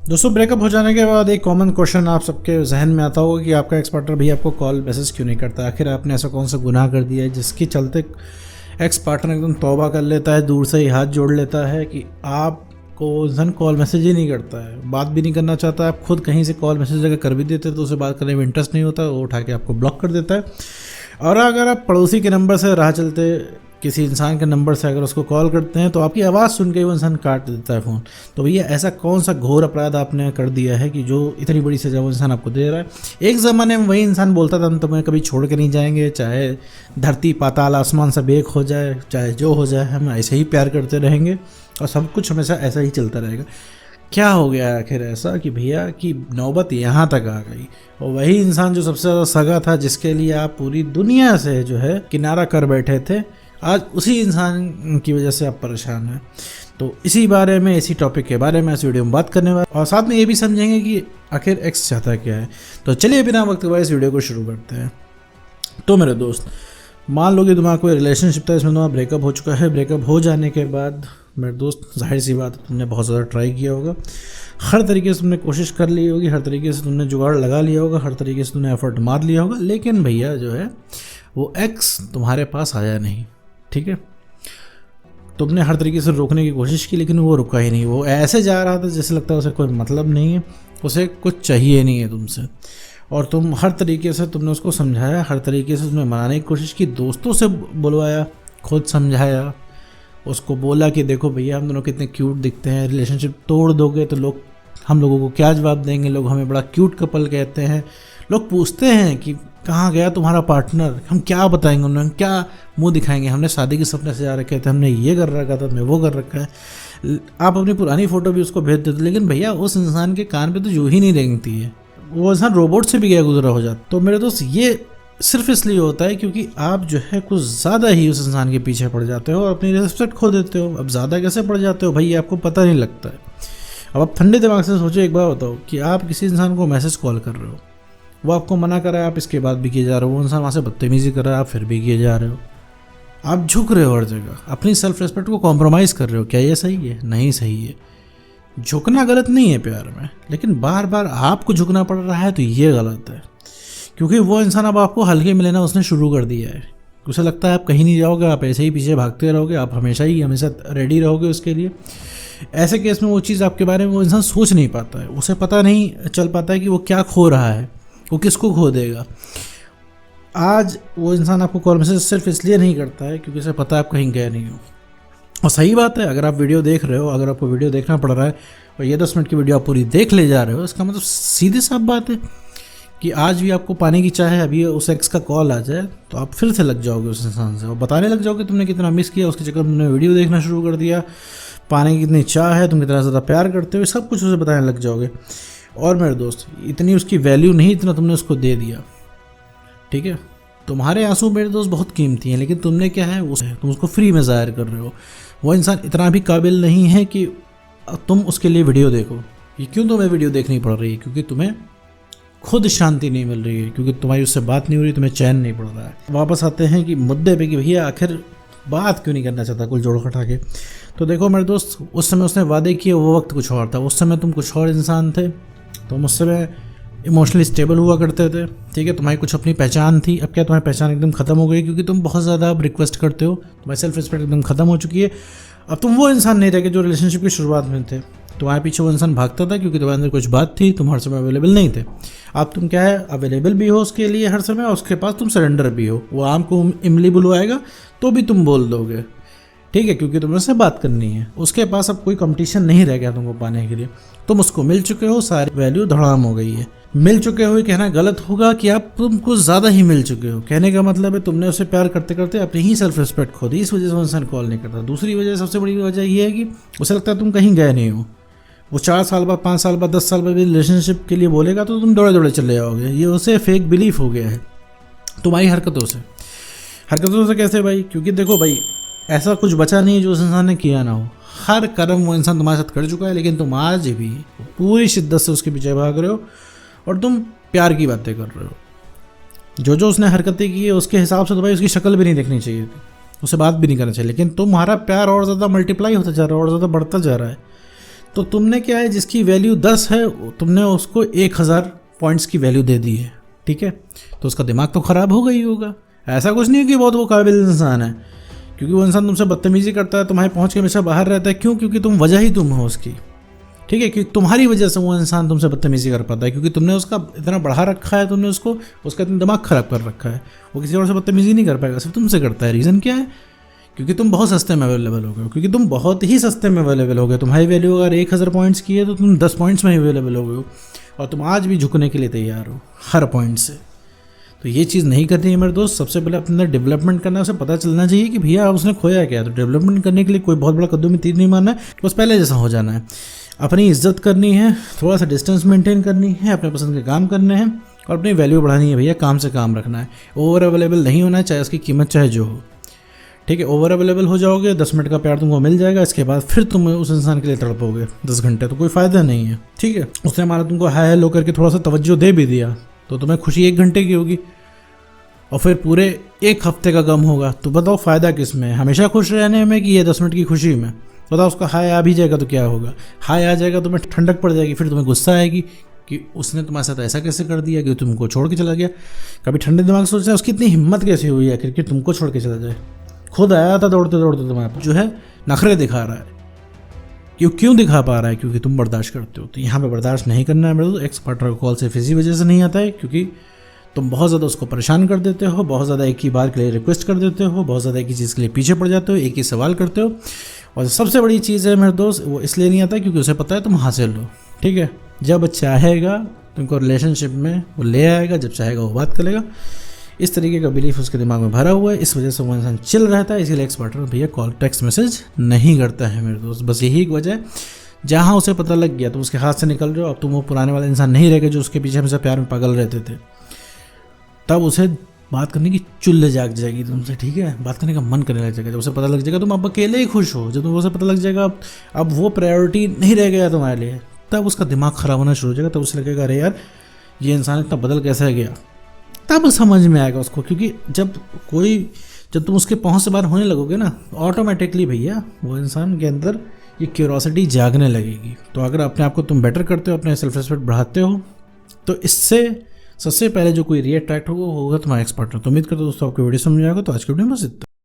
दोस्तों, ब्रेकअप हो जाने के बाद एक कॉमन क्वेश्चन आप सबके जहन में आता होगा कि आपका एक्स पार्टनर भी आपको कॉल मैसेज क्यों नहीं करता। आखिर आपने ऐसा कौन सा गुनाह कर दिया है जिसके चलते एक्स पार्टनर एकदम तौबा कर लेता है, दूर से ही हाथ जोड़ लेता है कि आपको इंसान कॉल मैसेज ही नहीं करता है, बात भी नहीं करना चाहता। आप खुद कहीं से कॉल मैसेज अगर कर भी देते तो उसे बात करने में इंटरेस्ट नहीं होता, वो उठा के आपको ब्लॉक कर देता है। और अगर आप पड़ोसी के नंबर से राह चलते किसी इंसान के नंबर से अगर उसको कॉल करते हैं तो आपकी आवाज़ सुन के वो इंसान काट देता है फ़ोन। तो भैया ऐसा कौन सा घोर अपराध आपने कर दिया है कि जो इतनी बड़ी सज़ा वो इंसान आपको दे रहा है। एक ज़माने में वही इंसान बोलता था हम तुम्हें कभी छोड़ के नहीं जाएंगे, चाहे धरती पाताल आसमान सब एक हो जाए, चाहे जो हो जाए, हम ऐसे ही प्यार करते रहेंगे और सब कुछ हमेशा ऐसा ही चलता रहेगा। क्या हो गया आखिर ऐसा कि भैया कि नौबत यहाँ तक आ गई। और वही इंसान जो सबसे ज़्यादा सगा था, जिसके लिए आप पूरी दुनिया से जो है किनारा कर बैठे थे, आज उसी इंसान की वजह से आप परेशान हैं। तो इसी बारे में, इसी टॉपिक के बारे में इस वीडियो में बात करने वाले और साथ में ये भी समझेंगे कि आखिर एक्स चाहता क्या है। तो चलिए बिना वक्त गवाए इस वीडियो को शुरू करते हैं। तो मेरे दोस्त, मान लो कि तुम्हारा कोई रिलेशनशिप था, इसमें तुम्हारा ब्रेकअप हो चुका है। ब्रेकअप हो जाने के बाद मेरे दोस्त, जाहिर सी बात है तुमने बहुत ज़्यादा ट्राई किया होगा, हर तरीके से तुमने कोशिश कर ली होगी, हर तरीके से तुमने जुगाड़ लगा लिया होगा, हर तरीके से तुमने एफर्ट मार लिया होगा, लेकिन भैया जो है वो एक्स तुम्हारे पास आया नहीं। ठीक है, तुमने हर तरीके से रोकने की कोशिश की लेकिन वो रुका ही नहीं। वो ऐसे जा रहा था जैसे लगता है उसे कोई मतलब नहीं है, उसे कुछ चाहिए नहीं है तुमसे। और तुम हर तरीके से तुमने उसको समझाया, हर तरीके से तुमने मनाने की कोशिश की, दोस्तों से बुलवाया, खुद समझाया, उसको बोला कि देखो भैया हम दोनों कितने क्यूट दिखते हैं, रिलेशनशिप तोड़ दोगे तो लोग हम लोगों को क्या जवाब देंगे, लोग हमें बड़ा क्यूट कपल कहते हैं, लोग पूछते हैं कि कहाँ गया तुम्हारा पार्टनर, हम क्या बताएंगे उन्हें, क्या मुंह दिखाएंगे, हमने शादी के सपने सजा रखे थे, हमने ये कर रखा था, हमने वो कर रखा है। आप अपनी पुरानी फ़ोटो भी उसको भेज देते, लेकिन भैया उस इंसान के कान पे तो जू ही नहीं रेंगती है, वो इंसान रोबोट से भी गया गुजरा हो जाता। तो मेरे दोस्त, ये सिर्फ इसलिए होता है क्योंकि आप जो है कुछ ज़्यादा ही उस इंसान के पीछे पड़ जाते हो और अपनी रिस्पेक्ट खो देते हो। अब ज़्यादा कैसे पड़ जाते हो भाई, आपको पता नहीं लगता है। अब आप ठंडे दिमाग से सोचो, एक बार बताओ कि आप किसी इंसान को मैसेज कॉल कर रहे हो, वो आपको मना कर रहा है, आप इसके बाद भी किए जा रहे हो, वो इंसान वहाँ से बदतमीजी कर रहा है, आप फिर भी किए जा रहे हो, आप झुक रहे हो हर जगह, अपनी सेल्फ रिस्पेक्ट को कॉम्प्रोमाइज़ कर रहे हो। क्या ये सही है? नहीं सही है। झुकना गलत नहीं है प्यार में, लेकिन बार बार आपको झुकना पड़ रहा है तो ये गलत है। क्योंकि वो इंसान अब आपको हल्के में लेना उसने शुरू कर दिया है। उसे लगता है आप कहीं नहीं जाओगे, आप ऐसे ही पीछे भागते रहोगे, आप हमेशा रेडी रहोगे उसके लिए। ऐसे केस में वो चीज़ आपके बारे में वो इंसान सोच नहीं पाता है, उसे पता नहीं चल पाता है कि वो क्या खो रहा है, वो किसको खो देगा। आज वो इंसान आपको कॉल मैसेज सिर्फ इसलिए नहीं करता है क्योंकि उसे पता है आप कहीं गए नहीं हो। और सही बात है, अगर आप वीडियो देख रहे हो, अगर आपको वीडियो देखना पड़ रहा है और ये 10 मिनट की वीडियो आप पूरी देख ले जा रहे हो, इसका मतलब सीधी साफ बात है कि आज भी आपको पाने की चाह है, अभी उस एक्स का कॉल आ जाए तो आप फिर से लग जाओगे उस इंसान से और बताने लग जाओगे तुमने कितना मिस किया, उसके चक्कर में तुमने वीडियो देखना शुरू कर दिया, पाने की कितनी चाह है, तुम कितना ज़्यादा प्यार करते हो, सब कुछ उसे बताने लग जाओगे। और मेरे दोस्त, इतनी उसकी वैल्यू नहीं, इतना तुमने उसको दे दिया। ठीक है, तुम्हारे आंसू मेरे दोस्त बहुत कीमती हैं, लेकिन तुमने क्या है, तुम उसको फ्री में ज़ाहिर कर रहे हो। वो इंसान इतना भी काबिल नहीं है कि तुम उसके लिए वीडियो देखो। ये क्यों तुम्हें वीडियो देखनी पड़ रही है? क्योंकि तुम्हें खुद शांति नहीं मिल रही है, क्योंकि तुम्हारी उससे बात नहीं हो रही, तुम्हें चैन नहीं पड़ रहा है। वापस आते हैं कि मुद्दे पे कि भैया आखिर बात क्यों नहीं करना चाहता कुल जोड़ खटा के। तो देखो मेरे दोस्त, उस समय उसने वादे किए, वो वक्त कुछ और था, उस समय तुम कुछ और इंसान थे, तुम उस समय इमोशनली स्टेबल हुआ करते थे। ठीक है, तुम्हारी कुछ अपनी पहचान थी। अब क्या तुम्हारी पहचान एकदम ख़त्म हो गई क्योंकि तुम बहुत ज़्यादा अब रिक्वेस्ट करते हो, तुम्हारी सेल्फ रिस्पेक्ट एकदम ख़त्म हो चुकी है। अब तुम वो इंसान नहीं रह गए जो रिलेशनशिप की शुरुआत में थे। तुम्हारे पीछे वो इंसान भागता था क्योंकि तुम्हारे अंदर कुछ बात थी, तुम हर समय अवेलेबल नहीं थे। अब तुम क्या है, अवेलेबल भी हो उसके लिए हर समय और उसके पास तुम सरेंडर भी हो। वो आम को इमली बुलवाएगा तो भी तुम बोल दोगे, ठीक है, क्योंकि तुम्हें उससे बात करनी है। उसके पास अब कोई कंपटीशन नहीं रह गया तुमको पाने के लिए, तुम उसको मिल चुके हो, सारी वैल्यू धड़ाम हो गई है। मिल चुके हो कहना गलत होगा कि आप तुमको ज़्यादा ही मिल चुके हो। कहने का मतलब है तुमने उसे प्यार करते करते अपनी ही सेल्फ रिस्पेक्ट खो दी, इस वजह से वो इंसान कॉल नहीं करता। दूसरी वजह, सबसे बड़ी वजह ये है कि उसे लगता है तुम कहीं गए नहीं हो। वो 4 साल बाद, 5 साल बाद, 10 साल बाद भी रिलेशनशिप के लिए बोलेगा तो तुम दौड़े दौड़े चले जाओगे। ये उसे फेक बिलीफ हो गया है तुम्हारी हरकतों से। कैसे भाई? क्योंकि देखो भाई, ऐसा कुछ बचा नहीं जो उस इंसान ने किया ना हो। हर कर्म वो इंसान तुम्हारे साथ कर चुका है, लेकिन तुम आज भी पूरी शिद्दत से उसके पीछे भाग रहे हो और तुम प्यार की बातें कर रहे हो। जो उसने हरकतें की है उसके हिसाब से तो भाई उसकी शक्ल भी नहीं देखनी चाहिए थी, उसे बात भी नहीं करना चाहिए, लेकिन तुम्हारा प्यार और ज़्यादा मल्टीप्लाई होता जा रहा है और ज़्यादा बढ़ता जा रहा है। तो तुमने क्या है, जिसकी वैल्यू 10 है तुमने उसको 1000 पॉइंट्स की वैल्यू दे दी है, ठीक है, तो उसका दिमाग तो ख़राब हो गई होगा। ऐसा कुछ नहीं है कि बहुत वो काबिल इंसान है, क्योंकि वो इंसान तुमसे बदतमीज़ी करता है, तुम्हारे पहुँच के हमेशा बाहर रहता है। क्यों? क्योंकि तुम वजह ही तुम हो उसकी, ठीक है, क्योंकि तुम्हारी वजह से वो इंसान तुमसे बदतमीज़ी कर पाता है, क्योंकि तुमने उसका इतना बढ़ा रखा है, तुमने उसको उसका इतना दिमाग ख़राब कर रखा है। वो किसी और से बदतमीज़ी नहीं कर पाएगा, सिर्फ तुमसे करता है। रीज़न क्या है? क्योंकि तुम बहुत सस्ते में अवेलेबल हो गए, क्योंकि तुम बहुत ही सस्ते में अवेलेबल हो गए। तुम्हारी वैल्यू अगर 1000 पॉइंट्स की है तो तुम 10 पॉइंट्स में ही अवेलेबल हो गए हो, और तुम आज भी झुकने के लिए तैयार हो हर पॉइंट से। तो ये चीज़ नहीं करनी है मेरे दोस्त। सबसे पहले अपने अंदर डेवलपमेंट करना है, उसे पता चलना चाहिए कि भैया उसने खोया क्या। तो डेवलपमेंट करने के लिए कोई बहुत बड़ा कद्दू में तीर नहीं मारना है, बस पहले जैसा हो जाना है। अपनी इज्जत करनी है, थोड़ा सा डिस्टेंस मेंटेन करनी है, अपने पसंद के काम करने हैं और अपनी वैल्यू बढ़ानी है भैया। काम से काम रखना है, ओवर अवेलेबल नहीं होना है, चाहे उसकी कीमत चाहे जो हो, ठीक है। ओवर अवेलेबल हो जाओगे, 10 मिनट का प्यार तुमको मिल जाएगा, इसके बाद फिर तुम उस इंसान के लिए तड़पोगे 10 घंटे, तो कोई फ़ायदा नहीं है, ठीक है। उसने हमारा तुमको हाय हेलो करके थोड़ा सा तवज्जो दे भी दिया तो तुम्हें खुशी 1 घंटे की होगी और फिर पूरे 1 हफ्ते का गम होगा। तो बताओ फ़ायदा किस में? हमेशा खुश रहने में कि ये 10 मिनट की खुशी में? बताओ, उसका हाय आ भी जाएगा तो क्या होगा? हाय आ जाएगा तो तुम्हें ठंडक पड़ जाएगी, फिर तुम्हें गुस्सा आएगी कि उसने तुम्हारे साथ ऐसा कैसे कर दिया कि तुमको छोड़ के चला गया। कभी ठंडे दिमाग से सोचना उसकी इतनी हिम्मत कैसे हुई आखिर कि तुमको छोड़ के चला जाए। खुद आया था दौड़ते दौड़ते, तुम्हारे जो है नखरे दिखा रहा है। क्यों दिखा पा रहा है? क्योंकि तुम बर्दाश्त करते हो। तो यहाँ पे बर्दाश्त नहीं करना है मेरे दोस्त। एक्स पार्टनर कॉल सिर्फ इसी वजह से नहीं आता है क्योंकि तुम बहुत ज़्यादा उसको परेशान कर देते हो, बहुत ज़्यादा एक ही बार के लिए रिक्वेस्ट कर देते हो, बहुत ज़्यादा एक ही चीज़ के लिए पीछे पड़ जाते हो, एक ही सवाल करते हो। और सबसे बड़ी चीज़ है मेरे दोस्त, वो इसलिए नहीं आता क्योंकि उसे पता है तुम हासिल हो, ठीक है। जब चाहेगा तुमको रिलेशनशिप में वो ले आएगा, जब चाहेगा वो बात करेगा। इस तरीके का बिलीफ उसके दिमाग में भरा हुआ है, इस वजह से वो इंसान चिल रहता है। इसीलिए एक्स पार्टनर भैया कॉल टेक्स्ट मैसेज नहीं करता है मेरे दोस्त। बस यही एक वजह है। जहाँ उसे पता लग गया तो उसके हाथ से निकल रहे हो, अब तुम वो पुराने वाला इंसान नहीं रह गए जो उसके पीछे हमेशा प्यार में पागल रहते थे। तब उसे बात करने की चुल्ल जाग जाएगी तुमसे, ठीक है। बात करने का मन करने लग जाएगा। जब उसे पता लग जाएगा तुम अब अकेले ही खुश हो, जब उसे पता लग जाएगा अब वो प्रायोरिटी नहीं रह गया तुम्हारे लिए, तब उसका दिमाग ख़राब होना शुरू हो जाएगा। तब उसे लगेगा अरे यार ये इंसान इतना बदल कैसे गया। तब समझ में आएगा उसको, क्योंकि जब तुम उसके पहुंच से बाहर होने लगोगे ना, ऑटोमेटिकली भैया वो इंसान के अंदर ये क्यूरोसिटी जागने लगेगी। तो अगर अपने आप को तुम बेटर करते हो, अपने सेल्फ रिस्पेक्ट बढ़ाते हो, तो इससे सबसे पहले जो कोई रिएट्रैक्ट होगा वो होगा तुम्हारा एक्स पार्टनर। तो उम्मीद करता हूँ दोस्तों आपको वीडियो समझ आएगा। तो आज की वीडियो में बस इतना।